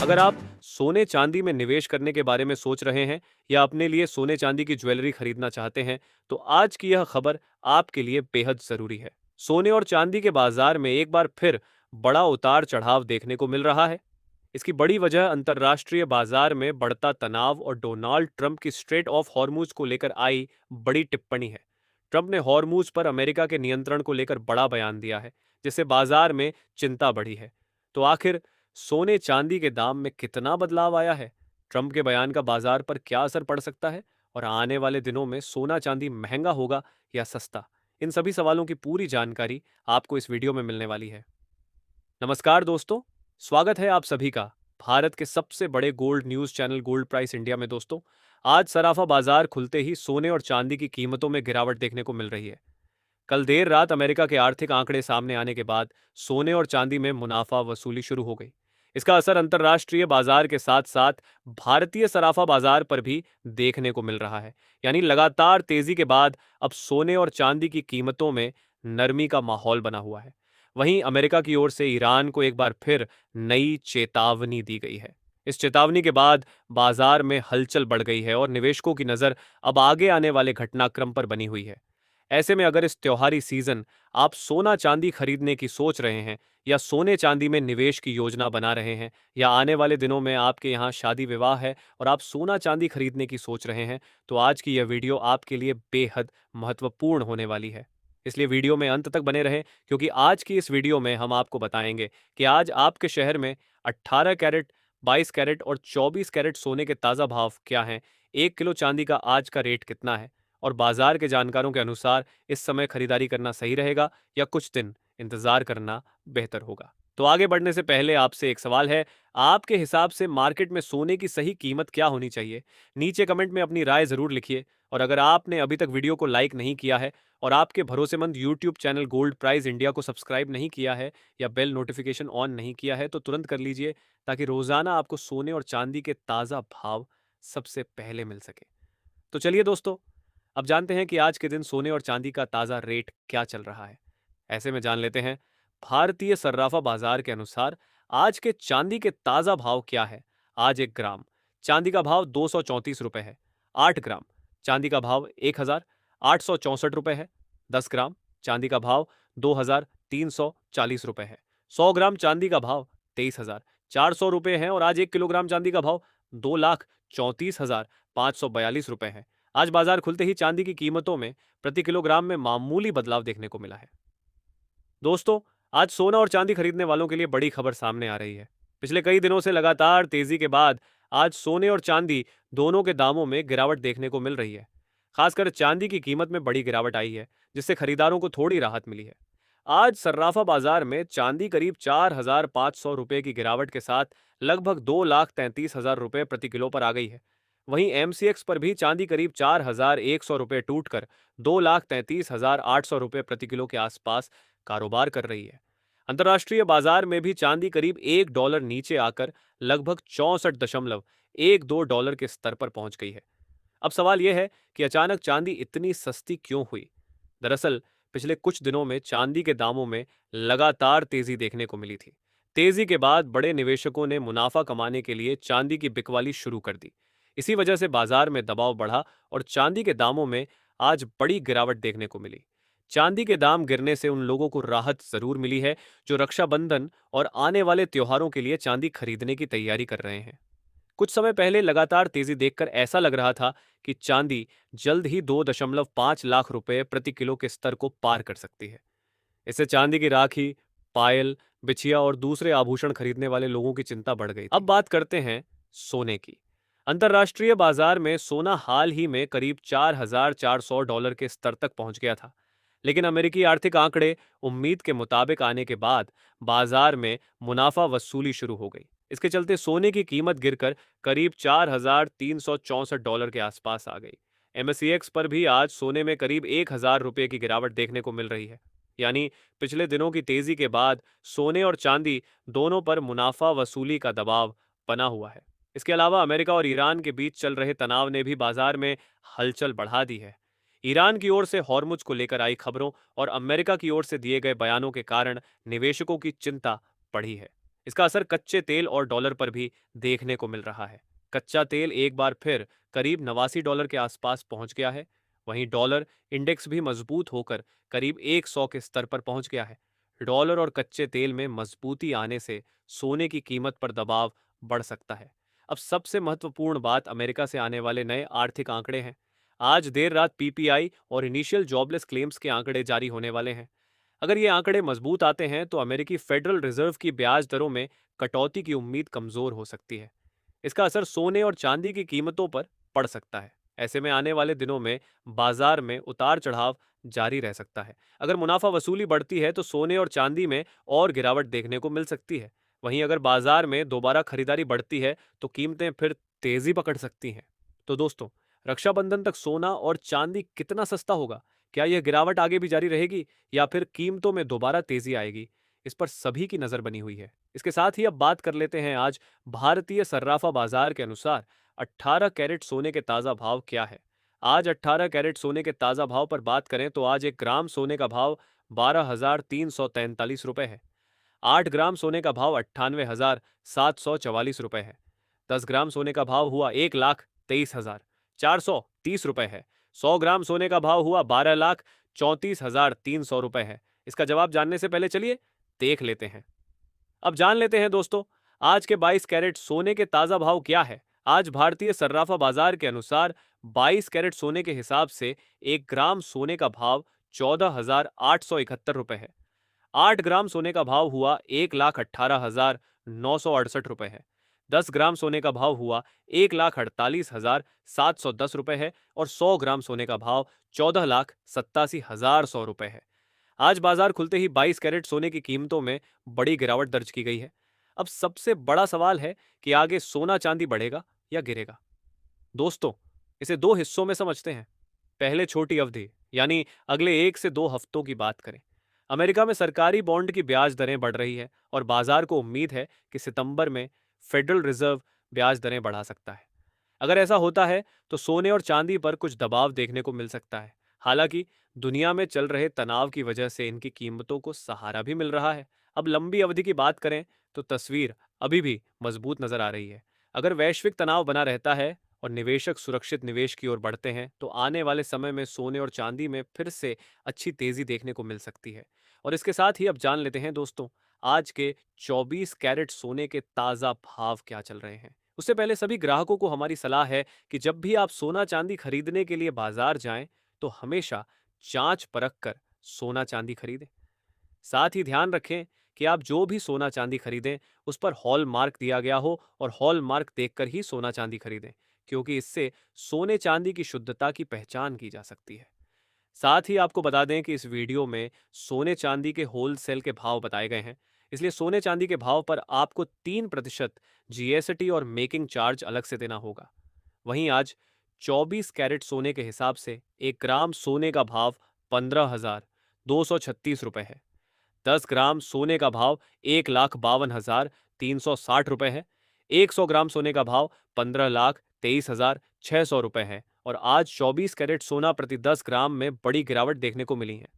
अगर आप सोने चांदी में निवेश करने के बारे में सोच रहे हैं या अपने लिए सोने चांदी की ज्वेलरी खरीदना चाहते हैं, तो आज की यह खबर आपके लिए बेहद जरूरी है। सोने और चांदी के बाजार में एक बार फिर बड़ा उतार चढ़ाव देखने को मिल रहा है। इसकी बड़ी वजह अंतर्राष्ट्रीय बाजार में बढ़ता तनाव और डोनाल्ड ट्रंप की स्ट्रेट ऑफ हॉर्मूज को लेकर आई बड़ी टिप्पणी है। ट्रंप ने हॉर्मूज पर अमेरिका के नियंत्रण को लेकर बड़ा बयान दिया है, जिससे बाजार में चिंता बढ़ी है। तो आखिर सोने चांदी के दाम में कितना बदलाव आया है? ट्रंप के बयान का बाजार पर क्या असर पड़ सकता है? और आने वाले दिनों में सोना चांदी महंगा होगा या सस्ता? इन सभी सवालों की पूरी जानकारी आपको इस वीडियो में मिलने वाली है। नमस्कार दोस्तों, स्वागत है आप सभी का भारत के सबसे बड़े gold news channel gold price India में। दोस्तों, आज सराफा बाजार खुलते ही सोने और चांदी की कीमतों में गिरावट देखने को मिल रही है। कल देर रात अमेरिका के आर्थिक आंकड़े सामने आने के बाद सोने और चांदी में मुनाफा वसूली शुरू हो गई। इसका असर अंतर्राष्ट्रीय बाजार के साथ साथ भारतीय सराफा बाजार पर भी देखने को मिल रहा है। यानी लगातार तेजी के बाद अब सोने और चांदी की कीमतों में नरमी का माहौल बना हुआ है। वहीं अमेरिका की ओर से ईरान को एक बार फिर नई चेतावनी दी गई है। इस चेतावनी के बाद बाजार में हलचल बढ़ गई है और निवेशकों की नजर अब आगे आने वाले घटनाक्रम पर बनी हुई है। ऐसे में अगर इस त्योहारी सीजन आप सोना चांदी खरीदने की सोच रहे हैं या सोने चांदी में निवेश की योजना बना रहे हैं, या आने वाले दिनों में आपके यहाँ शादी विवाह है और आप सोना चांदी खरीदने की सोच रहे हैं, तो आज की यह वीडियो आपके लिए बेहद महत्वपूर्ण होने वाली है। इसलिए वीडियो में अंत तक बने रहें, क्योंकि आज की इस वीडियो में हम आपको बताएंगे कि आज आपके शहर में 18 कैरेट, 22 कैरेट और 24 कैरेट सोने के ताज़ा भाव क्या हैं, 1 किलो चांदी का आज का रेट कितना है, और बाजार के जानकारों के अनुसार इस समय खरीदारी करना सही रहेगा या कुछ दिन इंतजार करना बेहतर होगा। तो आगे बढ़ने से पहले आपसे एक सवाल है, आपके हिसाब से मार्केट में सोने की सही कीमत क्या होनी चाहिए? नीचे कमेंट में अपनी राय जरूर लिखिए। और अगर आपने अभी तक वीडियो को लाइक नहीं किया है और आपके भरोसेमंद YouTube channel gold prize India को सब्सक्राइब नहीं किया है या बेल नोटिफिकेशन ऑन नहीं किया है, तो तुरंत कर लीजिए, ताकि रोजाना आपको सोने और चांदी के ताज़ा भाव सबसे पहले मिल सके। तो चलिए दोस्तों, अब जानते हैं कि आज के दिन सोने और चांदी का ताज़ा रेट क्या चल रहा है। ऐसे में जान लेते हैं भारतीय सर्राफा बाजार के अनुसार आज के चांदी के ताज़ा भाव क्या है। आज 1 ग्राम चांदी का भाव 234 रुपये है। 8 ग्राम चांदी का भाव 1,864 रुपये है। 10 ग्राम चांदी का भाव 2,340 रुपये है। 100 ग्राम चांदी का भाव 23,400 रुपये है। और आज 1 किलोग्राम चांदी का भाव 2,34,542 रुपये है। आज बाजार खुलते ही चांदी की कीमतों में प्रति किलोग्राम में मामूली बदलाव देखने को मिला है। दोस्तों, आज सोना और चांदी खरीदने वालों के लिए बड़ी खबर सामने आ रही है। पिछले कई दिनों से लगातार तेजी के बाद आज सोने और चांदी दोनों के दामों में गिरावट देखने को मिल रही है। खासकर चांदी की कीमत में बड़ी गिरावट आई है, जिससे खरीदारों को थोड़ी राहत मिली है। आज सर्राफा बाजार में चांदी करीब 4,500 रुपये की गिरावट के साथ लगभग 2,33,000 रुपये प्रति किलो पर आ गई है। वहीं एमसीएक्स पर भी चांदी करीब 4,100 रुपये टूटकर 2,33,800 रुपये प्रति किलो के आसपास कारोबार कर रही है। अंतर्राष्ट्रीय बाजार में भी चांदी करीब $1 नीचे आकर लगभग 64.12 के स्तर पर पहुंच गई है। अब सवाल यह है कि अचानक चांदी इतनी सस्ती क्यों हुई? दरअसल पिछले कुछ दिनों में चांदी के दामों में लगातार तेजी देखने को मिली थी। तेजी के बाद बड़े निवेशकों ने मुनाफा कमाने के लिए चांदी की बिकवाली शुरू कर दी। इसी वजह से बाजार में दबाव बढ़ा और चांदी के दामों में आज बड़ी गिरावट देखने को मिली। चांदी के दाम गिरने से उन लोगों को राहत जरूर मिली है जो रक्षाबंधन और आने वाले त्योहारों के लिए चांदी खरीदने की तैयारी कर रहे हैं। कुछ समय पहले लगातार तेजी देखकर ऐसा लग रहा था कि चांदी जल्द ही 2.5 लाख रुपए प्रति किलो के स्तर को पार कर सकती है। इससे चांदी की राखी, पायल, बिछिया और दूसरे आभूषण खरीदने वाले लोगों की चिंता बढ़ गई थी। अब बात करते हैं सोने की। अंतर्राष्ट्रीय बाजार में सोना हाल ही में करीब $4,400 के स्तर तक पहुंच गया था। लेकिन अमेरिकी आर्थिक आंकड़े उम्मीद के मुताबिक आने के बाद बाजार में मुनाफा वसूली शुरू हो गई। इसके चलते सोने की कीमत गिरकर करीब $4,364 के आसपास आ गई। एमएससीएक्स पर भी आज सोने में करीब 1,000 रुपये की गिरावट देखने को मिल रही है। यानी पिछले दिनों की तेजी के बाद सोने और चांदी दोनों पर मुनाफा वसूली का दबाव बना हुआ है। इसके अलावा अमेरिका और ईरान के बीच चल रहे तनाव ने भी बाजार में हलचल बढ़ा दी है। ईरान की ओर से हॉर्मुज को लेकर आई खबरों और अमेरिका की ओर से दिए गए बयानों के कारण निवेशकों की चिंता बढ़ी है। इसका असर कच्चे तेल और डॉलर पर भी देखने को मिल रहा है। कच्चा तेल एक बार फिर करीब $89 के आसपास पहुंच गया है। वहीं डॉलर इंडेक्स भी मजबूत होकर करीब 100 के स्तर पर पहुंच गया है। डॉलर और कच्चे तेल में मजबूती आने से सोने की कीमत पर दबाव बढ़ सकता है। अब सबसे महत्वपूर्ण बात अमेरिका से आने वाले नए आर्थिक आंकड़े हैं। आज देर रात पीपीआई और इनिशियल जॉबलेस क्लेम्स के आंकड़े जारी होने वाले हैं। अगर ये आंकड़े मजबूत आते हैं तो अमेरिकी फेडरल रिजर्व की ब्याज दरों में कटौती की उम्मीद कमजोर हो सकती है। इसका असर सोने और चांदी की कीमतों पर पड़ सकता है। ऐसे में आने वाले दिनों में बाजार में उतार चढ़ाव जारी रह सकता है। अगर मुनाफा वसूली बढ़ती है तो सोने और चांदी में और गिरावट देखने को मिल सकती है। वहीं अगर बाजार में दोबारा खरीदारी बढ़ती है तो कीमतें फिर तेजी पकड़ सकती हैं। तो दोस्तों, रक्षाबंधन तक सोना और चांदी कितना सस्ता होगा? क्या यह गिरावट आगे भी जारी रहेगी या फिर कीमतों में दोबारा तेजी आएगी? इस पर सभी की नजर बनी हुई है। इसके साथ ही अब बात कर लेते हैं आज भारतीय सर्राफा बाजार के अनुसार 18 कैरेट सोने के ताजा भाव क्या है। आज 18 कैरेट सोने के ताजा भाव पर बात करें तो आज 1 ग्राम सोने का भाव 12,343 रुपए है। 8 ग्राम सोने का भाव 98,744 रुपए है। 10 ग्राम सोने का भाव हुआ 1,23,430 रुपए है। 100 ग्राम सोने का भाव हुआ 12,34,300 रुपए है। इसका जवाब जानने से पहले चलिए देख लेते हैं। अब जान लेते हैं दोस्तों, आज के 22 कैरेट सोने के ताजा भाव क्या है। आज भारतीय सर्राफा बाजार के अनुसार 22 कैरेट सोने के हिसाब से 1 ग्राम सोने का भाव 14,871 रुपए है। 8 ग्राम सोने का भाव हुआ 1,18,968 रुपए है। 10 ग्राम सोने का भाव हुआ 1,48,710 रुपए है और 100 ग्राम सोने का भाव 14,87,100 रुपए है। आज बाजार खुलते ही 22 कैरेट सोने की कीमतों में बड़ी गिरावट दर्ज की गई है। अब सबसे बड़ा सवाल है कि आगे सोना चांदी बढ़ेगा या गिरेगा। दोस्तों, इसे दो हिस्सों में समझते हैं। पहले छोटी अवधि यानी अगले 1 से 2 हफ्तों की बात करें। अमेरिका में सरकारी बॉन्ड की ब्याज दरें बढ़ रही है और बाजार को उम्मीद है कि सितंबर में फेडरल रिजर्व ब्याज दरें बढ़ा सकता है। अगर ऐसा होता है तो सोने और चांदी पर कुछ दबाव देखने को मिल सकता है। हालांकि दुनिया में चल रहे तनाव की वजह से इनकी कीमतों को सहारा भी मिल रहा है। अब लंबी अवधि की बात करें तो तस्वीर अभी भी मजबूत नजर आ रही है। अगर वैश्विक तनाव बना रहता है और निवेशक सुरक्षित निवेश की ओर बढ़ते हैं तो आने वाले समय में सोने और चांदी में फिर से अच्छी तेजी देखने को मिल सकती है। और इसके साथ ही अब जान लेते हैं दोस्तों, आज के 24 कैरेट सोने के ताज़ा भाव क्या चल रहे हैं। उससे पहले सभी ग्राहकों को हमारी सलाह है कि जब भी आप सोना चांदी खरीदने के लिए बाजार जाएं तो हमेशा जांच परख कर सोना चांदी खरीदें। साथ ही ध्यान रखें कि आप जो भी सोना चांदी खरीदें उस पर हॉल मार्क दिया गया हो और हॉल मार्क देखकर ही सोना चांदी खरीदें, क्योंकि इससे सोने चांदी की शुद्धता की पहचान की जा सकती है। साथ ही आपको बता दें कि इस वीडियो में सोने चांदी के होलसेल के भाव बताए गए हैं, इसलिए सोने चांदी के भाव पर आपको 3% जीएसटी और मेकिंग चार्ज अलग से देना होगा। वहीं आज 24 कैरेट सोने के हिसाब से 1 ग्राम सोने का भाव 15,236 रुपए है। 10 ग्राम सोने का भाव 1,52,360 रुपए है। 100 ग्राम सोने का भाव 15,23,600 रुपए है और आज 24 कैरेट सोना प्रति 10 ग्राम में बड़ी गिरावट देखने को मिली है।